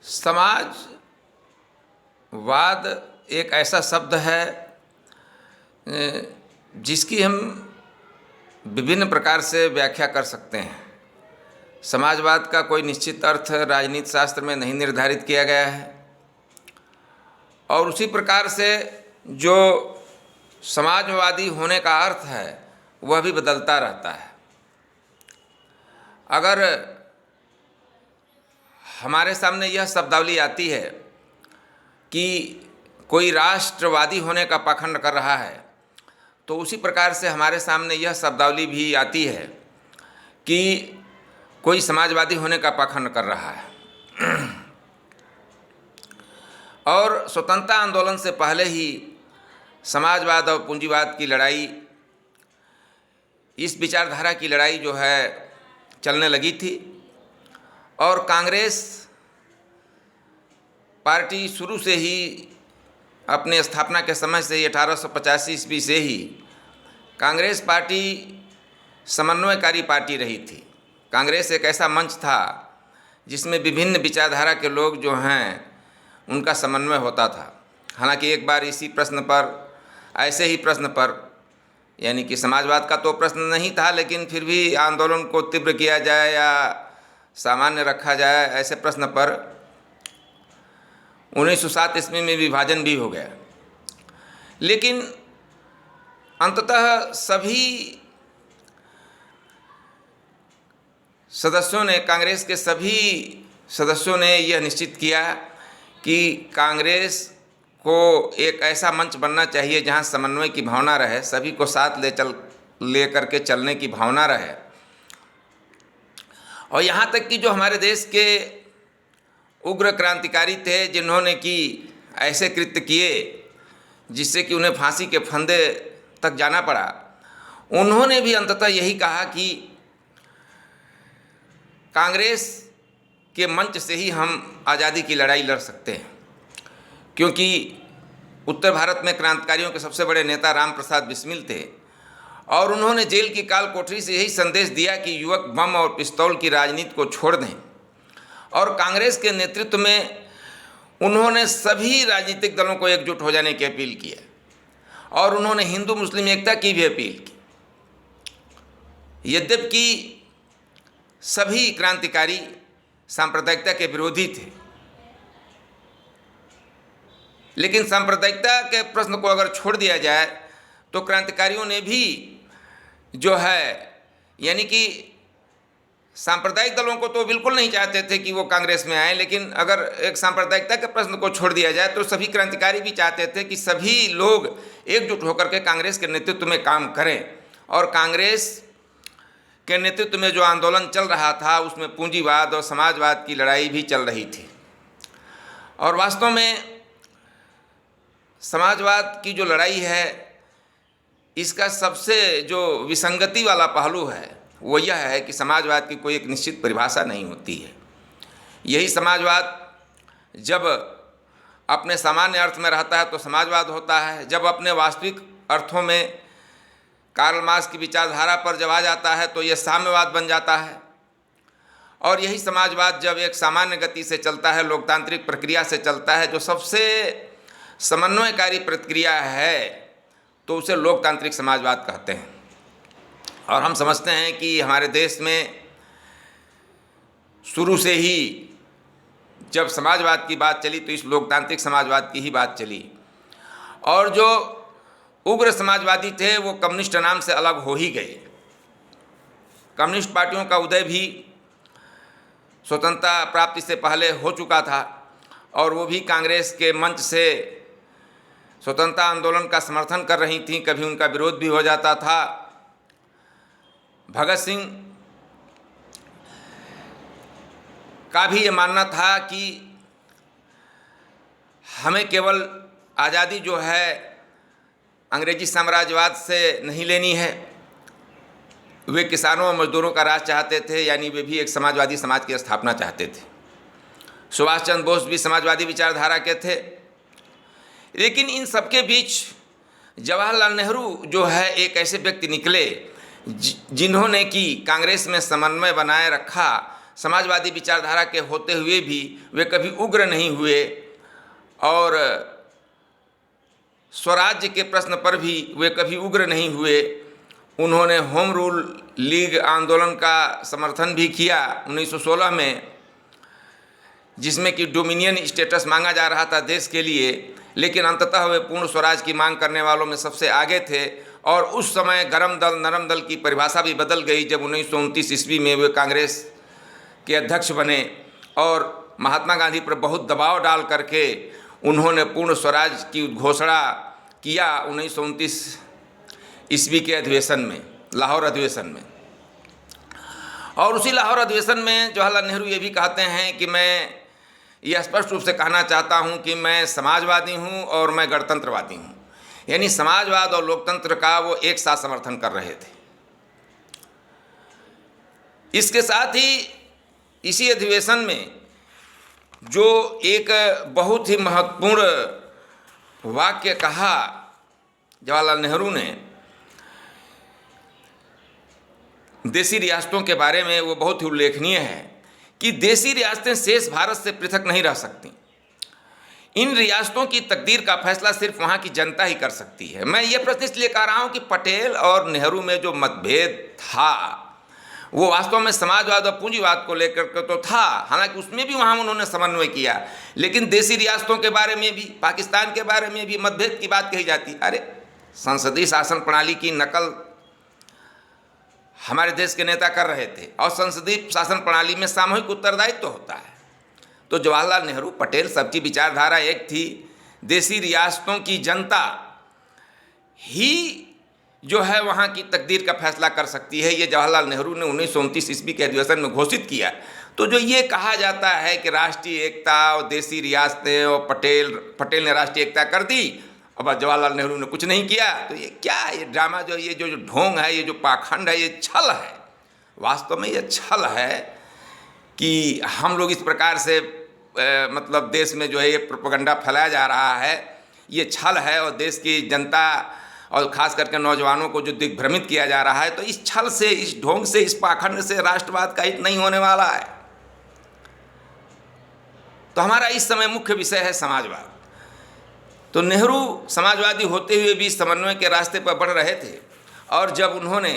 समाजवाद एक ऐसा शब्द है जिसकी हम विभिन्न प्रकार से व्याख्या कर सकते हैं। समाजवाद का कोई निश्चित अर्थ राजनीति शास्त्र में नहीं निर्धारित किया गया है और उसी प्रकार से जो समाजवादी होने का अर्थ है वह भी बदलता रहता है। अगर हमारे सामने यह शब्दावली आती है कि कोई राष्ट्रवादी होने का पाखंड कर रहा है, तो उसी प्रकार से हमारे सामने यह शब्दावली भी आती है कि कोई समाजवादी होने का पाखंड कर रहा है। और स्वतंत्रता आंदोलन से पहले ही समाजवाद और पूंजीवाद की लड़ाई, इस विचारधारा की लड़ाई जो है चलने लगी थी और कांग्रेस पार्टी शुरू से ही अपने स्थापना के समय से ही 1885 ईस्वी से ही कांग्रेस पार्टी समन्वयकारी पार्टी रही थी। कांग्रेस एक ऐसा मंच था जिसमें विभिन्न विचारधारा के लोग जो हैं उनका समन्वय होता था। हालांकि एक बार इसी प्रश्न पर, ऐसे ही प्रश्न पर, यानी कि समाजवाद का तो प्रश्न नहीं था, लेकिन फिर भी आंदोलन को तीव्र किया जाए या सामान्य रखा जाए, ऐसे प्रश्न पर 1907 ईस्वी में विभाजन भी हो गया। लेकिन अंततः सभी सदस्यों ने, कांग्रेस के सभी सदस्यों ने यह निश्चित किया कि कांग्रेस को एक ऐसा मंच बनना चाहिए जहां समन्वय की भावना रहे, सभी को साथ ले करके चलने की भावना रहे। और यहाँ तक कि जो हमारे देश के उग्र क्रांतिकारी थे, जिन्होंने कि ऐसे कृत्य किए जिससे कि उन्हें फांसी के फंदे तक जाना पड़ा, उन्होंने भी अंततः यही कहा कि कांग्रेस के मंच से ही हम आज़ादी की लड़ाई लड़ सकते हैं। क्योंकि उत्तर भारत में क्रांतिकारियों के सबसे बड़े नेता राम प्रसाद बिस्मिल थे और उन्होंने जेल की काल कोठरी से यही संदेश दिया कि युवक बम और पिस्तौल की राजनीति को छोड़ दें। और कांग्रेस के नेतृत्व में उन्होंने सभी राजनीतिक दलों को एकजुट हो जाने की अपील की है और उन्होंने हिंदू मुस्लिम एकता की भी अपील की। यद्यपि सभी क्रांतिकारी सांप्रदायिकता के विरोधी थे, लेकिन सांप्रदायिकता के प्रश्न को अगर छोड़ दिया जाए तो क्रांतिकारियों ने भी जो है, यानी कि सांप्रदायिक दलों को तो बिल्कुल नहीं चाहते थे कि वो कांग्रेस में आए, लेकिन अगर एक सांप्रदायिकता के प्रश्न को छोड़ दिया जाए तो सभी क्रांतिकारी भी चाहते थे कि सभी लोग एकजुट होकर के कांग्रेस के नेतृत्व में काम करें। और कांग्रेस के नेतृत्व में जो आंदोलन चल रहा था उसमें पूंजीवाद और समाजवाद की लड़ाई भी चल रही थी। और वास्तव में समाजवाद की जो लड़ाई है, इसका सबसे जो विसंगति वाला पहलू है वो यह है कि समाजवाद की कोई एक निश्चित परिभाषा नहीं होती है। यही समाजवाद जब अपने सामान्य अर्थ में रहता है तो समाजवाद होता है, जब अपने वास्तविक अर्थों में कार्ल मार्क्स की विचारधारा पर जब आ जाता है तो यह साम्यवाद बन जाता है। और यही समाजवाद जब एक सामान्य गति से चलता है, लोकतांत्रिक प्रक्रिया से चलता है, जो सबसे समन्वयकारी प्रक्रिया है, तो उसे लोकतांत्रिक समाजवाद कहते हैं। और हम समझते हैं कि हमारे देश में शुरू से ही जब समाजवाद की बात चली तो इस लोकतांत्रिक समाजवाद की ही बात चली। और जो उग्र समाजवादी थे वो कम्युनिस्ट नाम से अलग हो ही गए। कम्युनिस्ट पार्टियों का उदय भी स्वतंत्रता प्राप्ति से पहले हो चुका था और वो भी कांग्रेस के मंच से स्वतंत्रता आंदोलन का समर्थन कर रही थीं, कभी उनका विरोध भी हो जाता था। भगत सिंह का भी ये मानना था कि हमें केवल आज़ादी जो है अंग्रेजी साम्राज्यवाद से नहीं लेनी है। वे किसानों और मजदूरों का राज चाहते थे, यानी वे भी एक समाजवादी समाज की स्थापना चाहते थे। सुभाष चंद्र बोस भी समाजवादी विचारधारा के थे। लेकिन इन सबके बीच जवाहरलाल नेहरू जो है एक ऐसे व्यक्ति निकले जिन्होंने कि कांग्रेस में समन्वय बनाए रखा, समाजवादी विचारधारा के होते हुए भी वे कभी उग्र नहीं हुए और स्वराज्य के प्रश्न पर भी वे कभी उग्र नहीं हुए। उन्होंने होम रूल लीग आंदोलन का समर्थन भी किया 1916 में, जिसमें कि डोमिनियन स्टेटस मांगा जा रहा था देश के लिए, लेकिन अंततः वे पूर्ण स्वराज की मांग करने वालों में सबसे आगे थे। और उस समय गरम दल नरम दल की परिभाषा भी बदल गई जब 1929 ईस्वी में वे कांग्रेस के अध्यक्ष बने और महात्मा गांधी पर बहुत दबाव डाल करके उन्होंने पूर्ण स्वराज की घोषणा किया 1929 ईस्वी के अधिवेशन में, लाहौर अधिवेशन में। और उसी लाहौर अधिवेशन में जवाहरलाल नेहरू ये भी कहते हैं कि मैं यह स्पष्ट रूप से कहना चाहता हूँ कि मैं समाजवादी हूँ और मैं गणतंत्रवादी हूँ, यानी समाजवाद और लोकतंत्र का वो एक साथ समर्थन कर रहे थे। इसके साथ ही इसी अधिवेशन में जो एक बहुत ही महत्वपूर्ण वाक्य कहा जवाहरलाल नेहरू ने देशी रियासतों के बारे में, वो बहुत ही उल्लेखनीय है कि देशी रियासतें शेष भारत से पृथक नहीं रह सकती। इन रियासतों की तकदीर का फैसला सिर्फ वहाँ की जनता ही कर सकती है। मैं ये प्रश्न इसलिए कर रहा हूँ कि पटेल और नेहरू में जो मतभेद था वो वास्तव में समाजवाद और पूंजीवाद को लेकर के तो था, हालांकि उसमें भी वहाँ उन्होंने समन्वय किया, लेकिन देशी रियासतों के बारे में भी, पाकिस्तान के बारे में भी मतभेद की बात कही जाती। अरे संसदीय शासन प्रणाली की नकल हमारे देश के नेता कर रहे थे और संसदीय शासन प्रणाली में सामूहिक उत्तरदायित्व तो होता है। तो जवाहरलाल नेहरू, पटेल सबकी विचारधारा एक थी, देशी रियासतों की जनता ही जो है वहाँ की तकदीर का फैसला कर सकती है। ये जवाहरलाल नेहरू ने 1929 ईस्वी के अधिवेशन में घोषित किया। तो जो ये कहा जाता है कि राष्ट्रीय एकता और देशी रियासतें और पटेल ने राष्ट्रीय एकता कर दी और जवाहरलाल नेहरू ने कुछ नहीं किया, तो ये क्या है? ये ड्रामा जो ये जो ढोंग है, ये जो पाखंड है, ये छल है। वास्तव में ये छल है कि हम लोग इस प्रकार से मतलब देश में जो है ये प्रोपेगेंडा फैलाया जा रहा है, ये छल है। और देश की जनता और ख़ास करके नौजवानों को जो दिग्भ्रमित किया जा रहा है, तो इस छल से, इस ढोंग से, इस पाखंड से राष्ट्रवाद का हित नहीं होने वाला है। तो हमारा इस समय मुख्य विषय है समाजवाद। तो नेहरू समाजवादी होते हुए भी समन्वय के रास्ते पर बढ़ रहे थे और जब उन्होंने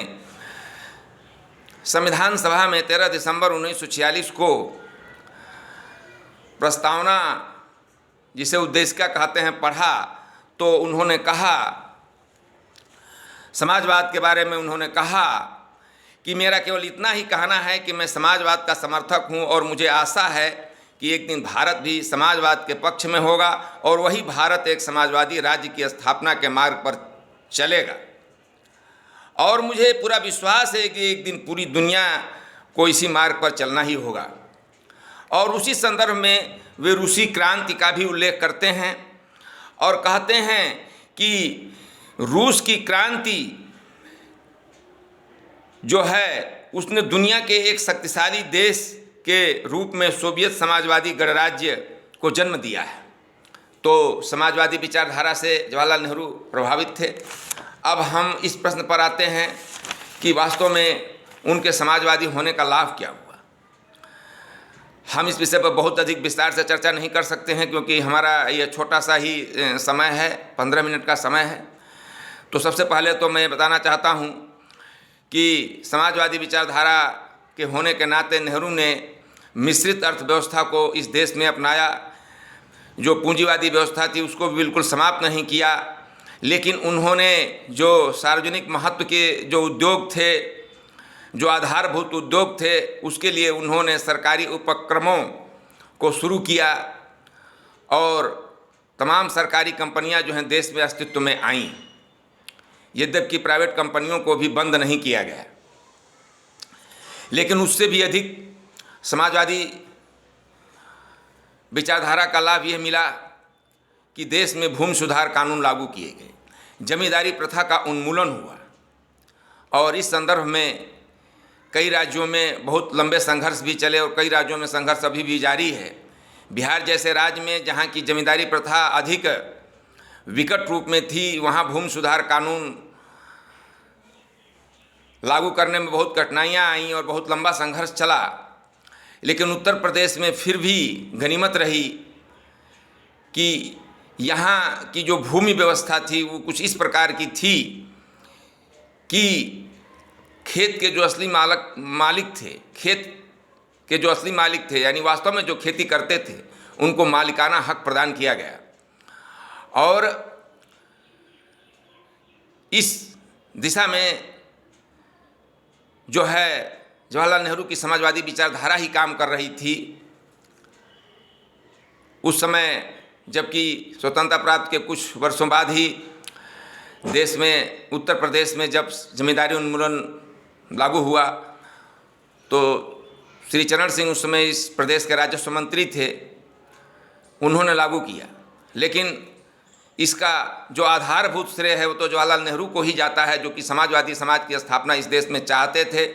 संविधान सभा में 13 दिसंबर 1946 को प्रस्तावना, जिसे उद्देशिका कहते हैं, पढ़ा, तो उन्होंने कहा, समाजवाद के बारे में उन्होंने कहा कि मेरा केवल इतना ही कहना है कि मैं समाजवाद का समर्थक हूं और मुझे आशा है कि एक दिन भारत भी समाजवाद के पक्ष में होगा और वही भारत एक समाजवादी राज्य की स्थापना के मार्ग पर चलेगा। और मुझे पूरा विश्वास है कि एक दिन पूरी दुनिया को इसी मार्ग पर चलना ही होगा। और उसी संदर्भ में वे रूसी क्रांति का भी उल्लेख करते हैं और कहते हैं कि रूस की क्रांति जो है उसने दुनिया के एक शक्तिशाली देश के रूप में सोवियत समाजवादी गणराज्य को जन्म दिया है। तो समाजवादी विचारधारा से जवाहरलाल नेहरू प्रभावित थे। अब हम इस प्रश्न पर आते हैं कि वास्तव में उनके समाजवादी होने का लाभ क्या हुआ। हम इस विषय पर बहुत अधिक विस्तार से चर्चा नहीं कर सकते हैं क्योंकि हमारा यह छोटा सा ही समय है, 15 मिनट का समय है। तो सबसे पहले तो मैं बताना चाहता हूँ कि समाजवादी विचारधारा के होने के नाते नेहरू ने मिश्रित अर्थव्यवस्था को इस देश में अपनाया। जो पूंजीवादी व्यवस्था थी उसको भी बिल्कुल समाप्त नहीं किया, लेकिन उन्होंने जो सार्वजनिक महत्व के जो उद्योग थे, जो आधारभूत उद्योग थे, उसके लिए उन्होंने सरकारी उपक्रमों को शुरू किया और तमाम सरकारी कंपनियां जो हैं देश में अस्तित्व में आईं। यद्यपि प्राइवेट कंपनियों को भी बंद नहीं किया गया, लेकिन उससे भी अधिक समाजवादी विचारधारा का लाभ यह मिला कि देश में भूमि सुधार कानून लागू किए गए, जमींदारी प्रथा का उन्मूलन हुआ। और इस संदर्भ में कई राज्यों में बहुत लंबे संघर्ष भी चले और कई राज्यों में संघर्ष अभी भी जारी है। बिहार जैसे राज्य में जहाँ की जमींदारी प्रथा अधिक विकट रूप में थी, वहाँ भूमि सुधार कानून लागू करने में बहुत कठिनाइयाँ आईं और बहुत लंबा संघर्ष चला। लेकिन उत्तर प्रदेश में फिर भी गनीमत रही कि यहाँ की जो भूमि व्यवस्था थी वो कुछ इस प्रकार की थी कि खेत के जो असली मालिक थे, खेत के जो असली मालिक थे, यानी वास्तव में जो खेती करते थे, उनको मालिकाना हक प्रदान किया गया। और इस दिशा में जो है जवाहरलाल नेहरू की समाजवादी विचारधारा ही काम कर रही थी। उस समय जबकि स्वतंत्रता प्राप्त के कुछ वर्षों बाद ही देश में, उत्तर प्रदेश में जब जमींदारी उन्मूलन लागू हुआ तो श्री चरण सिंह उस समय इस प्रदेश के राजस्व मंत्री थे, उन्होंने लागू किया। लेकिन इसका जो आधारभूत श्रेय है वो तो जवाहरलाल नेहरू को ही जाता है, जो कि समाजवादी समाज की स्थापना इस देश में चाहते थे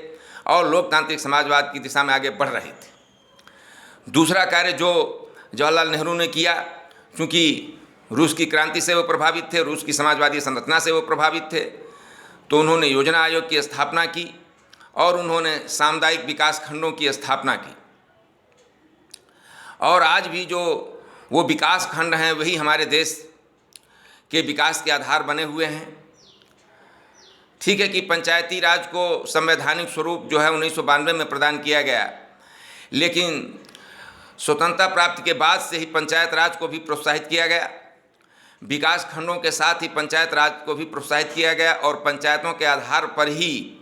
और लोकतांत्रिक समाजवाद की दिशा में आगे बढ़ रहे थे। दूसरा कार्य जो जवाहरलाल नेहरू ने किया, क्योंकि रूस की क्रांति से वो प्रभावित थे, रूस की समाजवादी संरचना से वो प्रभावित थे, तो उन्होंने योजना आयोग की स्थापना की और उन्होंने सामुदायिक विकास खंडों की स्थापना की। और आज भी जो वो विकास खंड हैं वही हमारे देश के विकास के आधार बने हुए हैं। ठीक है कि पंचायती राज को संवैधानिक स्वरूप जो है 1992 में प्रदान किया गया, लेकिन स्वतंत्रता प्राप्ति के बाद से ही पंचायत राज को भी प्रोत्साहित किया गया, विकास खंडों के साथ ही पंचायत राज को भी प्रोत्साहित किया गया और पंचायतों के आधार पर ही,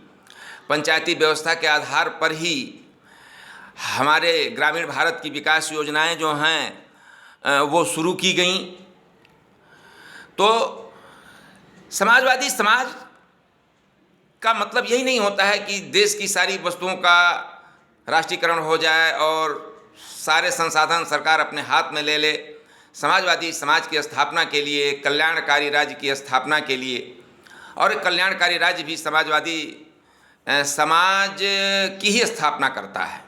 पंचायती व्यवस्था के आधार पर ही हमारे ग्रामीण भारत की विकास योजनाएं जो हैं वो शुरू की गईं। तो समाजवादी समाज का मतलब यही नहीं होता है कि देश की सारी वस्तुओं का राष्ट्रीयकरण हो जाए और सारे संसाधन सरकार अपने हाथ में ले ले। समाजवादी समाज की स्थापना के लिए, कल्याणकारी राज्य की स्थापना के लिए, और कल्याणकारी राज्य भी समाजवादी समाज की ही स्थापना करता है।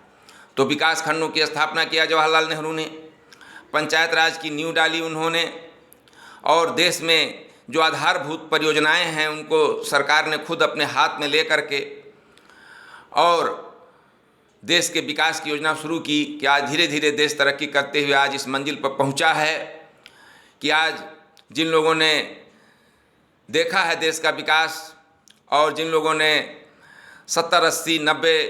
तो विकास खंडों की स्थापना किया जवाहरलाल नेहरू ने, पंचायत राज की नींव डाली उन्होंने, और देश में जो आधारभूत परियोजनाएं हैं उनको सरकार ने खुद अपने हाथ में ले करके और देश के विकास की योजना शुरू की कि आज धीरे धीरे देश तरक्की करते हुए आज इस मंजिल पर पहुंचा है कि आज जिन लोगों ने देखा है देश का विकास और जिन लोगों ने 70, 80, 90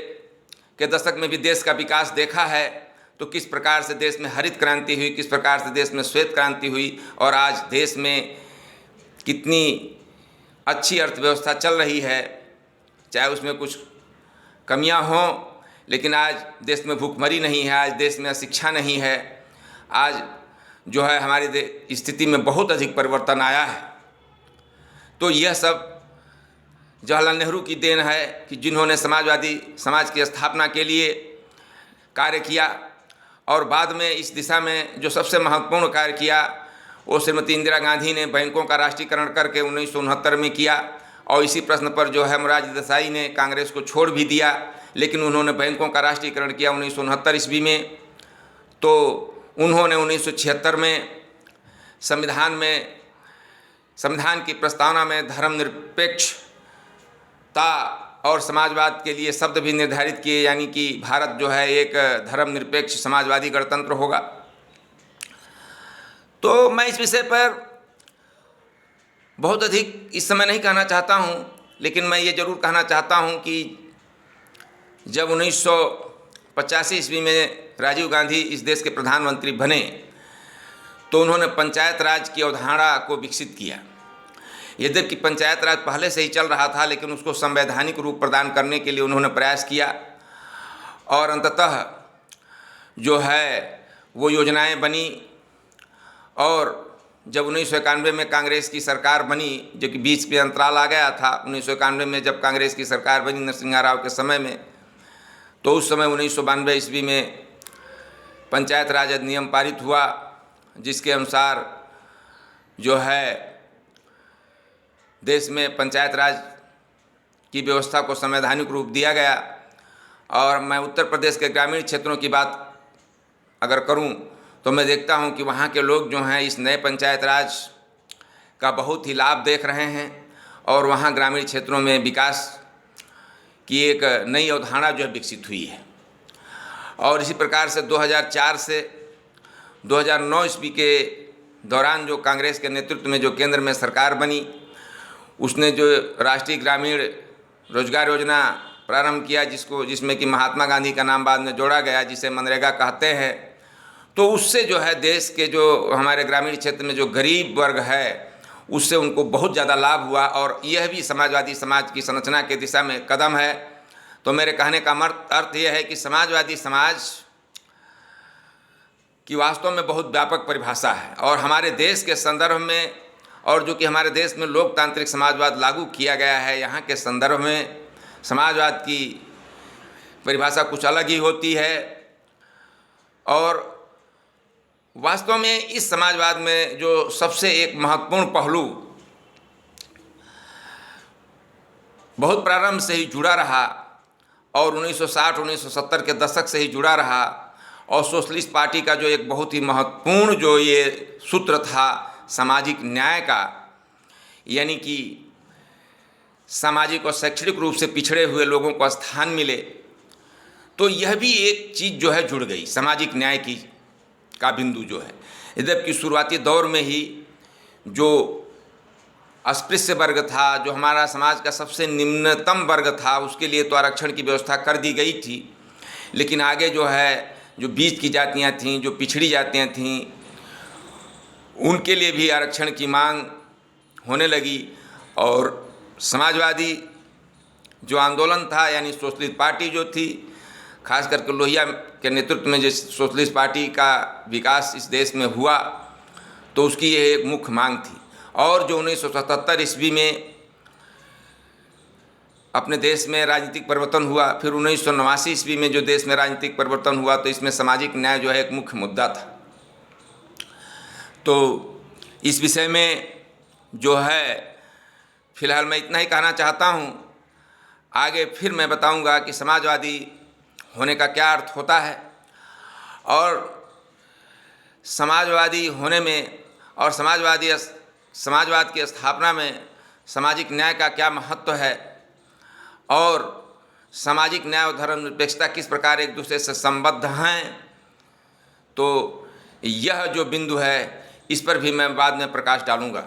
के दशक में भी देश का विकास देखा है, तो किस प्रकार से देश में हरित क्रांति हुई, किस प्रकार से देश में श्वेत क्रांति हुई और आज देश में कितनी अच्छी अर्थव्यवस्था चल रही है। चाहे उसमें कुछ कमियां हों, लेकिन आज देश में भूखमरी नहीं है, आज देश में अशिक्षा नहीं है, आज जो है हमारी स्थिति में बहुत अधिक परिवर्तन आया है। तो यह सब जवाहरलाल नेहरू की देन है कि जिन्होंने समाजवादी समाज की स्थापना के लिए कार्य किया और बाद में इस दिशा में जो सबसे महत्वपूर्ण कार्य किया वो श्रीमती इंदिरा गांधी ने बैंकों का राष्ट्रीयकरण करके 1969 में किया। और इसी प्रश्न पर जो है मोरारजी देसाई ने कांग्रेस को छोड़ भी दिया, लेकिन उन्होंने बैंकों का राष्ट्रीयकरण किया 1969 ईस्वी में। तो उन्होंने 1976 में संविधान की प्रस्तावना में धर्मनिरपेक्षता और समाजवाद के लिए शब्द भी निर्धारित किए, यानी कि भारत जो है एक धर्मनिरपेक्ष समाजवादी गणतंत्र होगा। तो मैं इस विषय पर बहुत अधिक इस समय नहीं कहना चाहता हूँ, लेकिन मैं ये जरूर कहना चाहता हूँ कि जब 1985 ईस्वी में राजीव गांधी इस देश के प्रधानमंत्री बने तो उन्होंने पंचायत राज की अवधारणा को विकसित किया। यद्यपि पंचायत राज पहले से ही चल रहा था, लेकिन उसको संवैधानिक रूप प्रदान करने के लिए उन्होंने प्रयास किया और अंततः जो है वो योजनाएं बनी। और जब 1991 में कांग्रेस की सरकार बनी, जो कि बीच में अंतराल आ गया था, 1991 में जब कांग्रेस की सरकार बनी नरसिम्हा राव के समय में, तो उस समय 1992 ईस्वी में पंचायत राज अधिनियम पारित हुआ, जिसके अनुसार जो है देश में पंचायत राज की व्यवस्था को संवैधानिक रूप दिया गया। और मैं उत्तर प्रदेश के ग्रामीण क्षेत्रों की बात अगर करूं तो मैं देखता हूं कि वहां के लोग जो हैं इस नए पंचायत राज का बहुत ही लाभ देख रहे हैं और वहां ग्रामीण क्षेत्रों में विकास की एक नई अवधारणा जो है विकसित हुई है। और इसी प्रकार से 2004 से 2009 ईस्वी के दौरान जो कांग्रेस के नेतृत्व में जो केंद्र में सरकार बनी, उसने जो राष्ट्रीय ग्रामीण रोजगार योजना प्रारंभ किया, जिसमें कि महात्मा गांधी का नाम बाद में जोड़ा गया, जिसे मनरेगा कहते हैं। तो उससे जो है देश के जो हमारे ग्रामीण क्षेत्र में जो गरीब वर्ग है, उससे उनको बहुत ज़्यादा लाभ हुआ, और यह भी समाजवादी समाज की संरचना के दिशा में कदम है। तो मेरे कहने का अर्थ यह है कि समाजवादी समाज की वास्तव में बहुत व्यापक परिभाषा है, और हमारे देश के संदर्भ में, और जो कि हमारे देश में लोकतांत्रिक समाजवाद लागू किया गया है, यहाँ के संदर्भ में समाजवाद की परिभाषा कुछ अलग ही होती है। और वास्तव में इस समाजवाद में जो सबसे एक महत्वपूर्ण पहलू बहुत प्रारंभ से ही जुड़ा रहा, और 1960-1970 के दशक से ही जुड़ा रहा, और सोशलिस्ट पार्टी का जो एक बहुत ही महत्वपूर्ण जो ये सूत्र था सामाजिक न्याय का, यानी कि सामाजिक और शैक्षणिक रूप से पिछड़े हुए लोगों को स्थान मिले, तो यह भी एक चीज़ जो है जुड़ गई, सामाजिक न्याय की का बिंदु जो है। जबकि शुरुआती दौर में ही जो अस्पृश्य वर्ग था, जो हमारा समाज का सबसे निम्नतम वर्ग था, उसके लिए तो आरक्षण की व्यवस्था कर दी गई थी, लेकिन आगे जो है जो बीच की जातियां थीं, जो पिछड़ी जातियां थीं, उनके लिए भी आरक्षण की मांग होने लगी। और समाजवादी जो आंदोलन था, यानी सोशलिस्ट पार्टी जो थी, खास करके लोहिया के नेतृत्व में जिस सोशलिस्ट पार्टी का विकास इस देश में हुआ, तो उसकी यह एक मुख्य मांग थी। और जो 1977 ईस्वी में अपने देश में राजनीतिक परिवर्तन हुआ, फिर 1989 ईस्वी में जो देश में राजनीतिक परिवर्तन हुआ, तो इसमें सामाजिक न्याय जो है एक मुख्य मुद्दा था। तो इस विषय में जो है फिलहाल मैं इतना ही कहना चाहता हूँ। आगे फिर मैं बताऊँगा कि समाजवादी होने का क्या अर्थ होता है, और समाजवादी होने में और समाजवाद की स्थापना में सामाजिक न्याय का क्या महत्व है, और सामाजिक न्याय और धर्मनिरपेक्षता किस प्रकार एक दूसरे से संबद्ध हैं। तो यह जो बिंदु है, इस पर भी मैं बाद में प्रकाश डालूँगा।